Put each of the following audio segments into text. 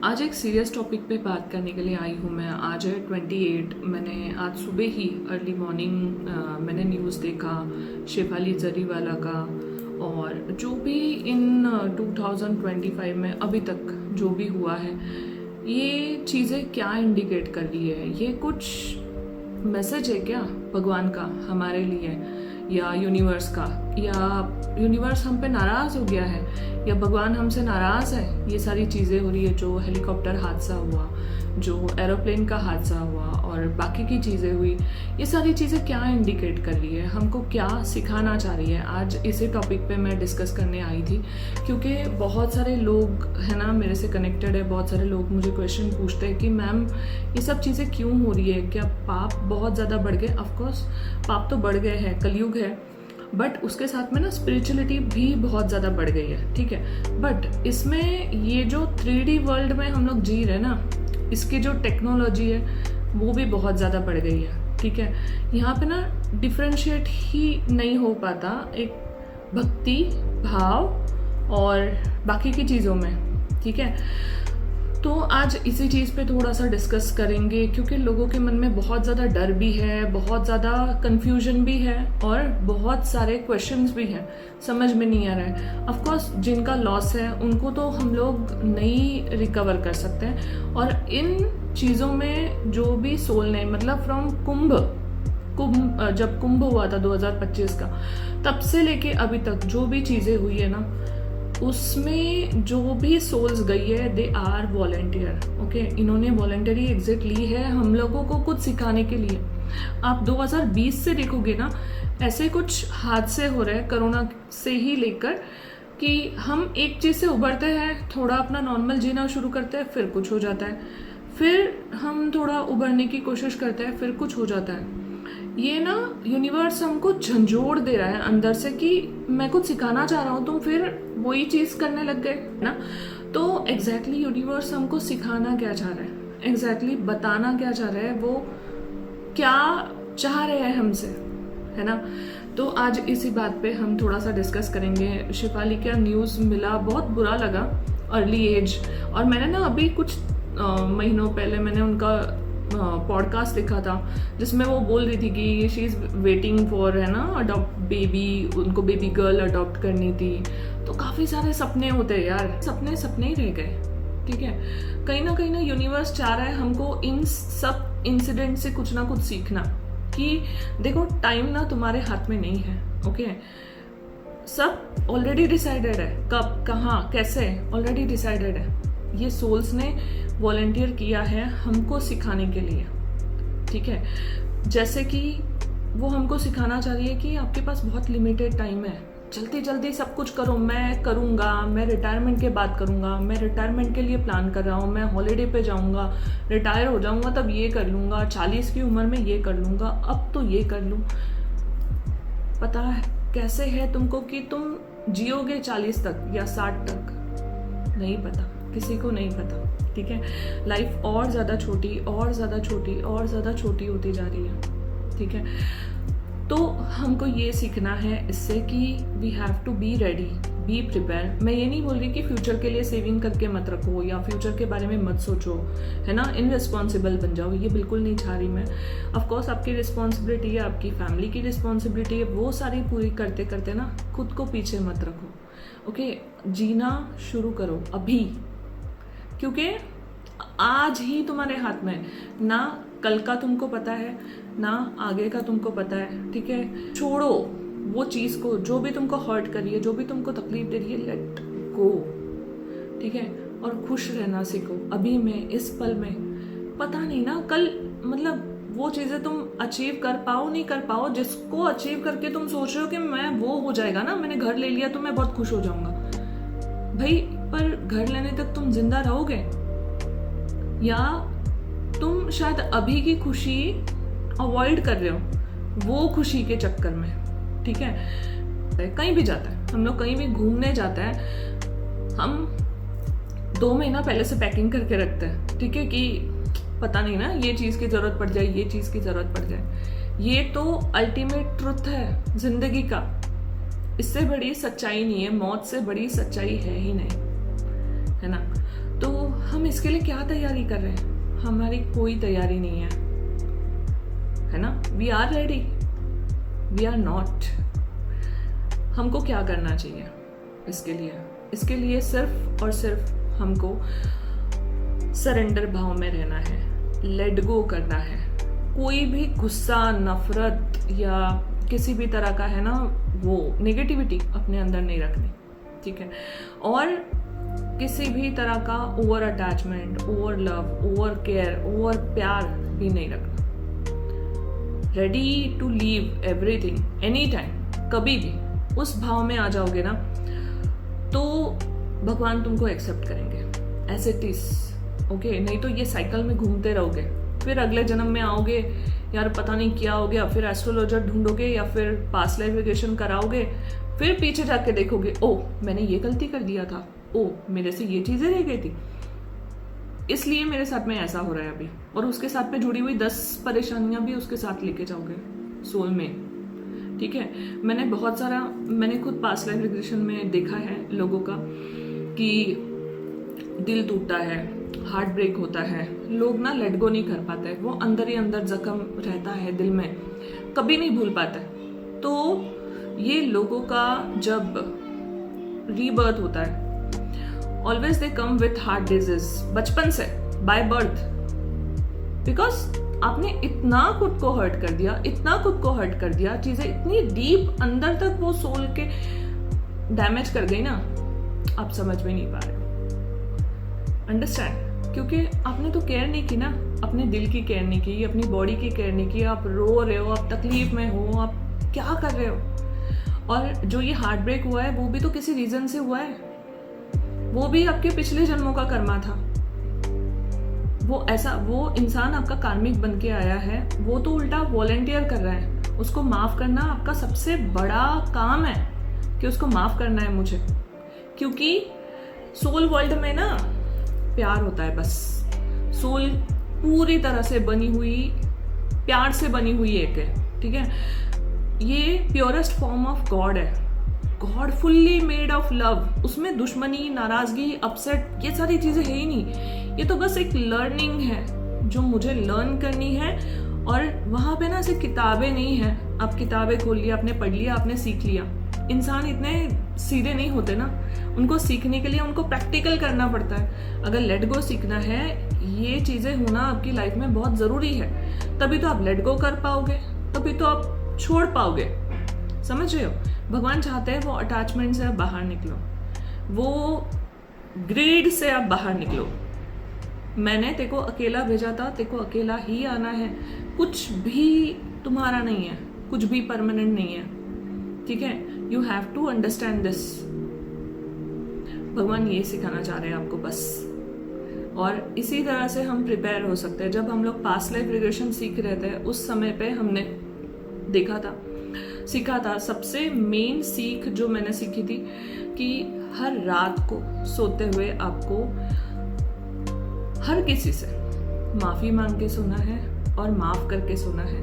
आज एक serious topic पे बात करने के लिए आई हूँ मैं। आज है 28। मैंने आज सुबह ही अर्ली मॉर्निंग मैंने न्यूज़ देखा शेफाली जरीवाला का, और जो भी इन 2025 में अभी तक जो भी हुआ है, ये चीज़ें क्या इंडिकेट कर रही है? ये कुछ मैसेज है क्या भगवान का हमारे लिए, या यूनिवर्स का, या यूनिवर्स हम पे नाराज़ हो गया है, या भगवान हमसे नाराज़ है? ये सारी चीज़ें हो रही है, जो हेलीकॉप्टर हादसा हुआ, जो एरोप्लेन का हादसा हुआ और बाकी की चीज़ें हुई, ये सारी चीज़ें क्या इंडिकेट कर रही है, हमको क्या सिखाना चाह रही है? आज इसी टॉपिक पे मैं डिस्कस करने आई थी, क्योंकि बहुत सारे लोग है ना मेरे से कनेक्टेड है। बहुत सारे लोग मुझे क्वेश्चन पूछते हैं कि मैम ये सब चीज़ें क्यों हो रही है, क्या पाप बहुत ज़्यादा बढ़ गए? ऑफकोर्स पाप तो बढ़ गए हैं, कलयुग है, बट उसके साथ में ना स्पिरिचुअलिटी भी बहुत ज़्यादा बढ़ गई है, ठीक है। बट इसमें ये जो 3D वर्ल्ड में हम लोग जी रहे हैं ना, इसकी जो टेक्नोलॉजी है वो भी बहुत ज़्यादा बढ़ गई है, ठीक है। यहाँ पे ना डिफ्रेंशिएट ही नहीं हो पाता एक भक्ति भाव और बाकी की चीज़ों में, ठीक है। तो आज इसी चीज़ पे थोड़ा सा डिस्कस करेंगे, क्योंकि लोगों के मन में बहुत ज़्यादा डर भी है, बहुत ज़्यादा कंफ्यूजन भी है, और बहुत सारे क्वेश्चंस भी हैं, समझ में नहीं आ रहा है। ऑफ कोर्स जिनका लॉस है उनको तो हम लोग नहीं रिकवर कर सकते हैं, और इन चीज़ों में जो भी सोल ने, मतलब फ्रॉम कुंभ जब कुंभ हुआ था 2025 का, तब से लेके अभी तक जो भी चीज़ें हुई है ना, उसमें जो भी सोल्स गई है दे आर वॉलंटियर, ओके। इन्होंने वॉलंटरी एग्जिट ली है हम लोगों को कुछ सिखाने के लिए। आप 2020 से देखोगे ना, ऐसे कुछ हादसे हो रहे हैं कोरोना से ही लेकर, कि हम एक चीज़ से उभरते हैं, थोड़ा अपना नॉर्मल जीना शुरू करते हैं, फिर कुछ हो जाता है, फिर हम थोड़ा उभरने की कोशिश करते हैं, फिर कुछ हो जाता है। ये ना यूनिवर्स हमको झंझोड़ दे रहा है अंदर से कि मैं कुछ सिखाना चाह रहा हूँ, तुम फिर वही चीज़ करने लग गए ना। तो एग्जैक्टली यूनिवर्स हमको सिखाना क्या चाह रहा है, एग्जैक्टली बताना क्या चाह रहा है, वो क्या चाह रहे हैं हमसे, है ना। तो आज इसी बात पे हम थोड़ा सा डिस्कस करेंगे। शेफाली का न्यूज़ मिला, बहुत बुरा लगा, अर्ली एज। और मैंने ना अभी कुछ महीनों पहले मैंने उनका पॉडकास्ट देखा था, जिसमें वो बोल रही थी कि शी इज़ वेटिंग फॉर, है ना, अडॉप्ट बेबी, उनको बेबी गर्ल अडॉप्ट करनी थी। तो काफ़ी सारे सपने होते हैं यार, सपने सपने ही रह गए, ठीक है। कहीं ना यूनिवर्स चाह रहा है हमको इन सब इंसिडेंट से कुछ ना कुछ सीखना, कि देखो टाइम ना तुम्हारे हाथ में नहीं है, ओके। सब ऑलरेडी डिसाइडेड है, कब कहाँ कैसे ऑलरेडी डिसाइडेड है। ये सोल्स ने वॉलंटियर किया है हमको सिखाने के लिए, ठीक है। जैसे कि वो हमको सिखाना चाह रही है कि आपके पास बहुत लिमिटेड टाइम है, जल्दी जल्दी सब कुछ करो, मैं करूँगा, मैं रिटायरमेंट के बाद करूँगा, मैं रिटायरमेंट के लिए प्लान कर रहा हूँ, मैं हॉलीडे पे जाऊँगा, रिटायर हो जाऊँगा तब ये कर लूँगा, 40 की उम्र में ये कर लूँगा, अब तो ये कर लूँ। पता है कैसे है तुमको कि तुम जियोगे 40 तक या 60 तक? नहीं पता, किसी को नहीं पता, ठीक है। लाइफ और ज़्यादा छोटी और ज़्यादा छोटी और ज़्यादा छोटी होती जा रही है, ठीक है। तो हमको ये सीखना है इससे कि we have to be ready, be prepare. मैं ये नहीं बोल रही कि फ्यूचर के लिए सेविंग करके मत रखो, या फ्यूचर के बारे में मत सोचो, है ना, इनरिस्पॉन्सिबल बन जाओ, ये बिल्कुल नहीं चाह रही मैं। ऑफकोर्स आपकी रिस्पॉन्सिबिलिटी है, आपकी फैमिली की रिस्पॉन्सिबिलिटी है, वो सारी पूरी करते करते ना खुद को पीछे मत रखो, ओके। जीना शुरू करो अभी, क्योंकि आज ही तुम्हारे हाथ में, ना कल का तुमको पता है, ना आगे का तुमको पता है, ठीक है। छोड़ो वो चीज़ को जो भी तुमको हर्ट कर रही है, जो भी तुमको तकलीफ दे रही है, लेट गो, ठीक है। और खुश रहना सीखो अभी में, इस पल में। पता नहीं ना कल, मतलब वो चीज़ें तुम अचीव कर पाओ नहीं कर पाओ, जिसको अचीव करके तुम सोच रहे हो कि मैं वो हो जाएगा ना, मैंने घर ले लिया तो मैं बहुत खुश हो जाऊंगा। भाई पर घर लेने तक तुम जिंदा रहोगे, या तुम शायद अभी की खुशी अवॉइड कर रहे हो वो खुशी के चक्कर में, ठीक है। कहीं भी जाता है, हम लोग कहीं भी घूमने जाता है, हम 2 महीना पहले से पैकिंग करके रखते हैं, ठीक है, कि पता नहीं ना ये चीज़ की ज़रूरत पड़ जाए, ये चीज़ की ज़रूरत पड़ जाए। ये तो अल्टीमेट ट्रुथ है जिंदगी का, इससे बड़ी सच्चाई नहीं है, मौत से बड़ी सच्चाई है ही नहीं, है ना। तो हम हम इसके लिए क्या तैयारी कर रहे हैं? हमारी कोई तैयारी नहीं है ना? We are ready, we are not. हमको क्या करना चाहिए इसके लिए सिर्फ और सिर्फ हमको सरेंडर भाव में रहना है, लेट गो करना है। कोई भी गुस्सा, नफरत या किसी भी तरह का है ना वो नेगेटिविटी अपने अंदर नहीं रखनी, ठीक है? और किसी भी तरह का over attachment, over love, over care, over प्यार भी नहीं रखना। Ready to leave everything any time, कभी भी उस भाव में आ जाओगे ना तो भगवान तुमको एक्सेप्ट करेंगे एज इट इज, ओके? नहीं तो ये साइकिल में घूमते रहोगे, फिर अगले जन्म में आओगे, यार पता नहीं क्या हो गया, फिर एस्ट्रोलॉजर ढूंढोगे या फिर पास्ट लाइफ रिग्रेशन कराओगे, फिर पीछे जाके देखोगे, ओ मैंने ये गलती कर दिया था, ओ मेरे से ये चीजें रह गई थी, इसलिए मेरे साथ में ऐसा हो रहा है अभी। और उसके साथ में जुड़ी हुई 10 परेशानियां भी उसके साथ लेके जाओगे सोल में, ठीक है? मैंने खुद पास्ट लाइफ रिग्रेशन में देखा है लोगों का कि दिल टूटता है, हार्ट ब्रेक होता है, लोग ना लेट गो नहीं कर पाते, वो अंदर ही अंदर जख्म रहता है दिल में, कभी नहीं भूल पाते। तो ये लोगों का जब रीबर्थ होता है, always they come with heart disease, बचपन से, बाय बर्थ, बिकॉज आपने इतना खुद को हर्ट कर दिया, चीजें इतनी डीप अंदर तक वो सोल के डैमेज कर गई ना, आप समझ में नहीं पा रहे, अंडरस्टैंड? क्योंकि आपने तो केयर नहीं की ना, अपने दिल की केयर नहीं की, अपनी बॉडी की केयर नहीं की, आप रो रहे हो, आप तकलीफ में हो, आप क्या कर रहे हो? और जो ये हार्ट ब्रेक हुआ है वो भी तो किसी रीजन से हुआ है, वो भी आपके पिछले जन्मों का कर्मा था। वो इंसान आपका कार्मिक बन के आया है, वो तो उल्टा वॉलंटियर कर रहा है। उसको माफ करना आपका सबसे बड़ा काम है कि उसको माफ करना है मुझे, क्योंकि सोल वर्ल्ड में ना प्यार होता है बस। सोल पूरी तरह से बनी हुई, प्यार से बनी हुई एक है, ठीक है? ये प्योरेस्ट फॉर्म ऑफ गॉड है, God fully made of love. उसमें दुश्मनी, नाराजगी, अपसेट, ये सारी चीजें है ही नहीं। ये तो बस एक लर्निंग है जो मुझे लर्न करनी है। और वहां पे ना सिर्फ किताबें नहीं है, आप किताबें खोल लिया, आपने पढ़ लिया, आपने सीख लिया। इंसान इतने सीधे नहीं होते ना, उनको सीखने के लिए उनको प्रैक्टिकल करना पड़ता है। अगर लेट गो सीखना है, ये चीजें होना आपकी लाइफ में बहुत जरूरी है, तभी तो आप लेट गो कर पाओगे, तभी तो आप छोड़ पाओगे। समझ रहे हो? भगवान चाहते हैं वो अटैचमेंट से आप बाहर निकलो, वो ग्रीड से आप बाहर निकलो। मैंने तेको अकेला भेजा था, तेको अकेला ही आना है, कुछ भी तुम्हारा नहीं है, कुछ भी परमानेंट नहीं है, ठीक है? You have to understand this. भगवान ये सिखाना चाह रहे हैं आपको बस। और इसी तरह से हम प्रिपेयर हो सकते हैं। जब हम लोग पास्ट लाइफ रिग्रेशन सीख रहे थे, उस समय पे हमने देखा था, सीखा था, सबसे मेन सीख जो मैंने सीखी थी कि हर रात को सोते हुए आपको हर किसी से माफी मांग के सोना है और माफ करके सोना है,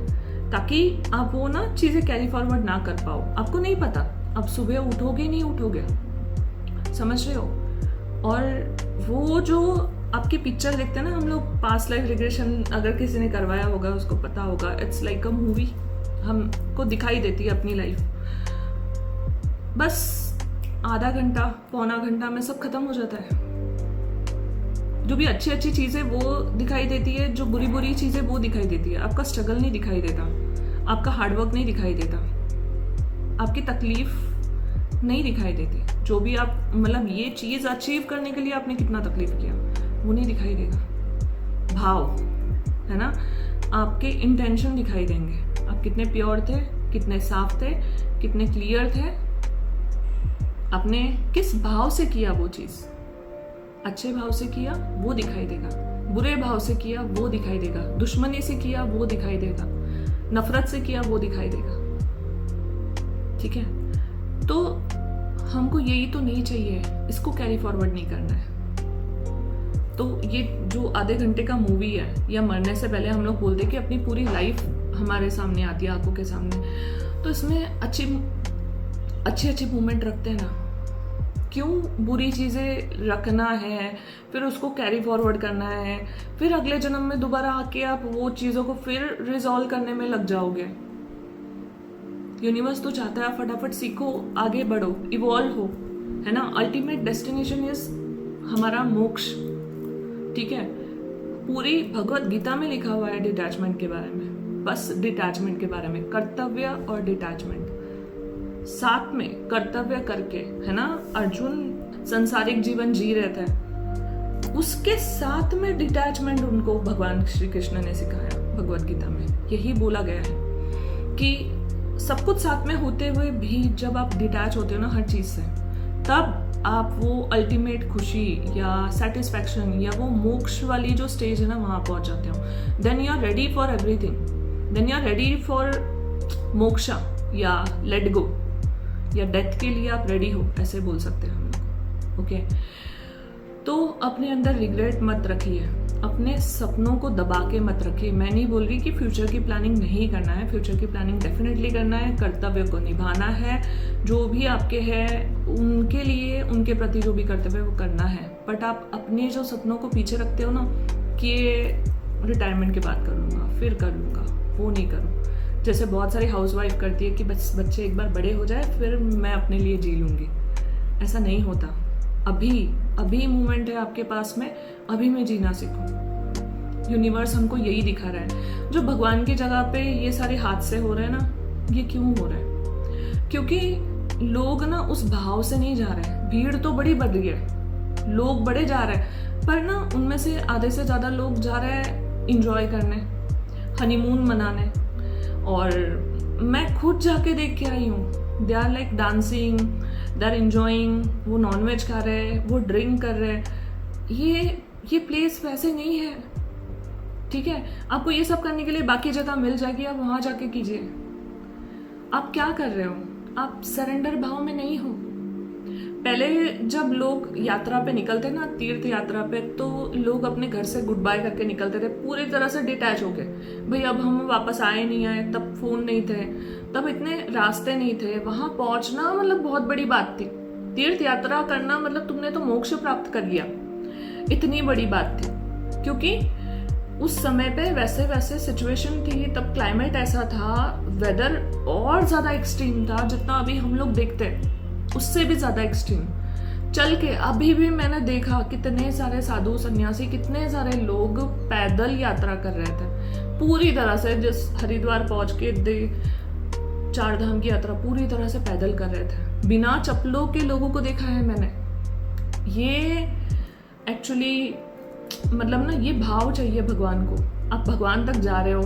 ताकि आप वो ना चीजें कैरी फॉरवर्ड ना कर पाओ। आपको नहीं पता अब सुबह उठोगे नहीं उठोगे, समझ रहे हो? और वो जो आपकी पिक्चर देखते हैं ना हम लोग, पास्ट लाइफ रिग्रेशन अगर किसी ने करवाया होगा उसको पता होगा, इट्स लाइक अ मूवी, हमको दिखाई देती है अपनी लाइफ। बस आधा घंटा, पौना घंटा में सब खत्म हो जाता है। जो भी अच्छी अच्छी चीजें वो दिखाई देती है, जो बुरी बुरी चीजें वो दिखाई देती है। आपका स्ट्रगल नहीं दिखाई देता, आपका हार्डवर्क नहीं दिखाई देता, आपकी तकलीफ नहीं दिखाई देती। जो भी आप मतलब ये चीज अचीव करने के लिए आपने कितना तकलीफ किया वो नहीं दिखाई देगा। भाव है ना, आपके इंटेंशन दिखाई देंगे, आप कितने प्योर थे, कितने साफ थे, कितने क्लियर थे, आपने किस भाव से किया वो चीज। अच्छे भाव से किया वो दिखाई देगा, बुरे भाव से किया वो दिखाई देगा, दुश्मनी से किया वो दिखाई देगा, नफरत से किया वो दिखाई देगा, ठीक है? तो हमको यही तो नहीं चाहिए, इसको कैरी फॉरवर्ड नहीं करना है। तो ये जो आधे घंटे का मूवी है, या मरने से पहले हम लोग बोलते कि अपनी पूरी लाइफ हमारे सामने आती है, आंखों के सामने, तो इसमें अच्छे अच्छे मोमेंट रखते हैं ना, क्यों बुरी चीज़ें रखना है, फिर उसको कैरी फॉरवर्ड करना है, फिर अगले जन्म में दोबारा आके आप वो चीज़ों को फिर रिजॉल्व करने में लग जाओगे। यूनिवर्स तो चाहता है फटाफट सीखो, आगे बढ़ो, इवॉल्व हो, है ना। अल्टीमेट डेस्टिनेशन इज हमारा मोक्ष, ठीक है। पूरी भगवत गीता में लिखा हुआ है डिटैचमेंट के बारे में, बस डिटैचमेंट के बारे में, कर्तव्य और डिटैचमेंट साथ में कर्तव्य करके, है ना। अर्जुन सांसारिक जीवन जी रहे थे, उसके साथ में डिटैचमेंट उनको भगवान श्री कृष्ण ने सिखाया। भगवत गीता में यही बोला गया है कि सब कुछ साथ में होते हुए भी जब आप डिटैच होते हो ना हर चीज से, तब आप वो अल्टीमेट खुशी या सेटिस्फैक्शन या वो मोक्ष वाली जो स्टेज है ना वहां पहुंच जाते हो। Then you are ready for everything, then you are ready for moksha या लेट गो, या डेथ के लिए आप रेडी हो, ऐसे बोल सकते हैं हम लोग। ओके, तो अपने अंदर रिग्रेट मत रखिए, अपने सपनों को दबा के मत रखिए। मैं नहीं बोल रही कि फ्यूचर की प्लानिंग नहीं करना है, फ्यूचर की प्लानिंग डेफिनेटली करना है, कर्तव्य को निभाना है, जो भी आपके हैं उनके लिए, उनके प्रति जो भी कर्तव्य वो करना है। बट आप अपने जो सपनों को पीछे रखते हो ना कि रिटायरमेंट के बाद कर लूँगा, फिर कर लूँगा, वो नहीं करूँ। जैसे बहुत सारी हाउसवाइफ करती है कि बस बच्चे एक बार बड़े हो जाए फिर मैं अपने लिए जी लूँगी, ऐसा नहीं होता। अभी मोमेंट है आपके पास में, अभी में जीना सीखो। यूनिवर्स हमको यही दिखा रहा है। जो भगवान की जगह पे ये सारे हादसे हो रहे हैं ना, ये क्यों हो रहे हैं? क्योंकि लोग ना उस भाव से नहीं जा रहे हैं। भीड़ तो बड़ी बढ़ रही है, लोग बड़े जा रहे हैं, पर ना उनमें से आधे से ज्यादा लोग जा रहे हैं इंजॉय करने, हनीमून मनाने। और मैं खुद जाके देख के आई हूँ, they are like dancing, they are enjoying, वो नॉनवेज खा रहे हैं, वो ड्रिंक कर रहे हैं। ये प्लेस वैसे नहीं है, ठीक है। आपको ये सब करने के लिए बाकी जगह मिल जाएगी, आप वहां जाके कीजिए। आप क्या कर रहे हो? आप सरेंडर भाव में नहीं हो। पहले जब लोग यात्रा पे निकलते ना, तीर्थ यात्रा पे, तो लोग अपने घर से गुड बाय करके निकलते थे, पूरी तरह से डिटैच होके। भाई अब हम वापस आए नहीं आए, तब फोन नहीं थे, तब इतने रास्ते नहीं थे, वहां पहुंचना मतलब बहुत बड़ी बात थी। तीर्थ यात्रा करना मतलब तुमने तो मोक्ष प्राप्त कर लिया, इतनी बड़ी बात थी। क्योंकि उस समय पे वैसे सिचुएशन थी, तब क्लाइमेट ऐसा था, वेदर और ज्यादा एक्सट्रीम था, जितना अभी हम लोग देखते हैं उससे भी ज्यादा एक्सट्रीम। चल के अभी भी मैंने देखा कितने सारे साधु सन्यासी, कितने सारे लोग पैदल यात्रा कर रहे थे पूरी तरह से। जिस हरिद्वार पहुंच के चार धाम की यात्रा पूरी तरह से पैदल कर रहे थे, बिना चप्पलों के लोगों को देखा है मैंने। ये एक्चुअली मतलब ना, ये भाव चाहिए भगवान को। आप भगवान तक जा रहे हो,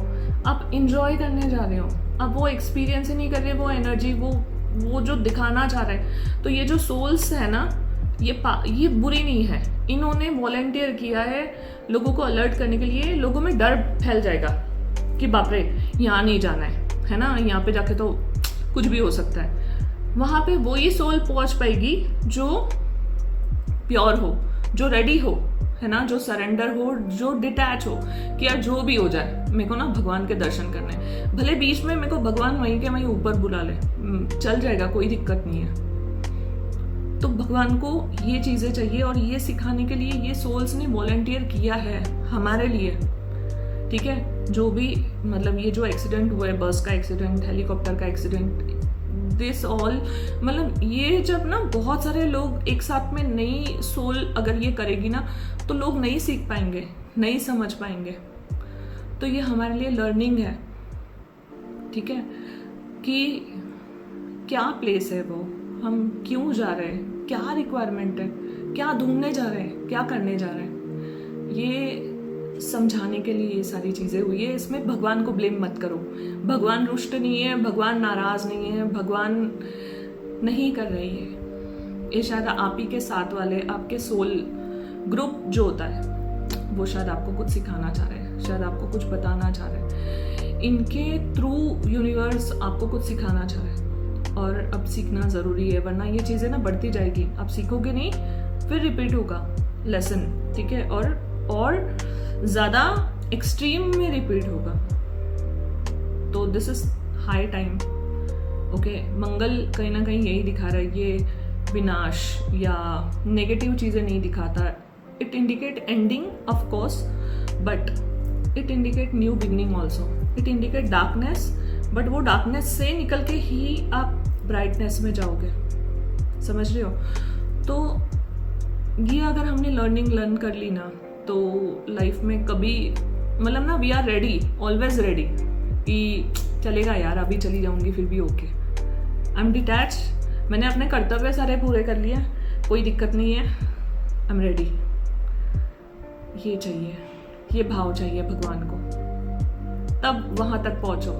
आप इंजॉय करने जा रहे हो, आप वो एक्सपीरियंस ही नहीं कर रहे, वो एनर्जी, वो जो दिखाना चाह रहे हैं। तो ये जो सोल्स है ना, ये बुरी नहीं है, इन्होंने वॉलंटियर किया है लोगों को अलर्ट करने के लिए। लोगों में डर फैल जाएगा कि बाप रे यहाँ नहीं जाना है ना, यहाँ पे जाके तो कुछ भी हो सकता है। वहां पे वो ही सोल पहुंच पाएगी जो प्योर हो, जो रेडी हो, है ना, जो सरेंडर हो, जो डिटैच हो कि यार जो भी हो जाए मेरे को ना भगवान के दर्शन करने। भले बीच में मेरे को भगवान वहीं के वहीं ऊपर बुला ले, चल जाएगा, कोई दिक्कत नहीं है। तो भगवान को ये चीजें चाहिए, और ये सिखाने के लिए ये सोल्स ने वॉलंटियर किया है हमारे लिए, ठीक है। जो भी मतलब ये जो एक्सीडेंट हुआ है, बस का एक्सीडेंट, हेलीकॉप्टर का एक्सीडेंट, दिस ऑल, मतलब ये जब ना बहुत सारे लोग एक साथ में, नई सोल अगर ये करेगी ना, तो लोग नहीं सीख पाएंगे, नहीं समझ पाएंगे। तो ये हमारे लिए लर्निंग है, ठीक है, कि क्या प्लेस है वो, हम क्यों जा रहे हैं, क्या रिक्वायरमेंट है, क्या ढूंढने जा रहे हैं, क्या करने जा रहे हैं, ये समझाने के लिए ये सारी चीजें हुई है। इसमें भगवान को ब्लेम मत करो। भगवान रुष्ट नहीं है, भगवान नाराज नहीं है, भगवान नहीं कर रही है। ये शायद आप ही के साथ वाले आपके सोल ग्रुप जो होता है, वो शायद आपको कुछ सिखाना चाह रहे हैं, शायद आपको कुछ बताना चाह रहे हैं। इनके थ्रू यूनिवर्स आपको कुछ सिखाना चाह रहे हैं, और अब सीखना जरूरी है, वरना ये चीजें ना बढ़ती जाएगी। आप सीखोगे नहीं, फिर रिपीट होगा लेसन, ठीक है, और ज्यादा एक्सट्रीम में रिपीट होगा। तो this is high time, okay. मंगल कहीं ना कहीं यही दिखा रहा है, ये विनाश या नेगेटिव चीज़ें नहीं दिखाता. It indicate ending of course, but it indicate new beginning also. It indicate darkness, but वो डार्कनेस से निकल के ही आप ब्राइटनेस में जाओगे. समझ रहे हो? तो ये अगर हमने लर्न कर ली ना, तो लाइफ में कभी मतलब ना, we are ready, always ready कि चलेगा यार, अभी चली जाऊंगी फिर भी ओके. आई एम डिटैच, मैंने अपने कर्तव्य सारे पूरे कर लिए, कोई दिक्कत नहीं है, आई एम रेडी. ये चाहिए, ये भाव चाहिए भगवान को, तब वहाँ तक पहुँचो.